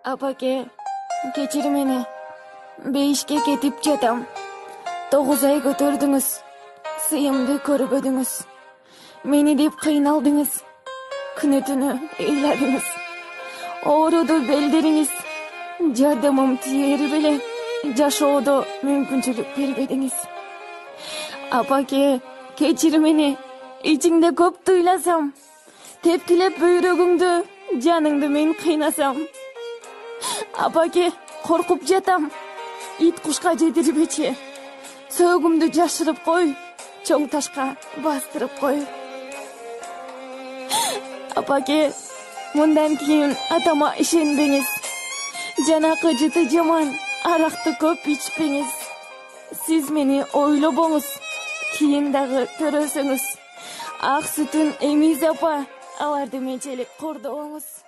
Апаке, кечир мени. 5-ке кетип жатам. 9 ай көтөрдүңүз. Сыйымды көрбөдүңүз. Мени деп кыйналдыңыз. Күнү-түнү ыйладыңыз. Ооруду белдириңиз. Жардамым тиери беле жашоодо мүмкүнчүлүк бербедиңиз. Апаке, кечир мени. Ичиңде көптү ыйласам. Тепкилеп бөйрөгүңдү, жаныңды мен кыйнасам. Апаке, коркуп жатам. Ит кушка жетирбечи. Сөөгүмдү жашырып кой, чоң ташка бастырып кой. Апаке, мындан кийин атама ишенбеңиз. Жанакы жыты жаман, аракты көп ичпеңиз. Сиз мени ойлобоңуз, кийин дагы көрөсөңүз. Ак сүтүн эмиз апа, аларды менчелик кордобоңуз.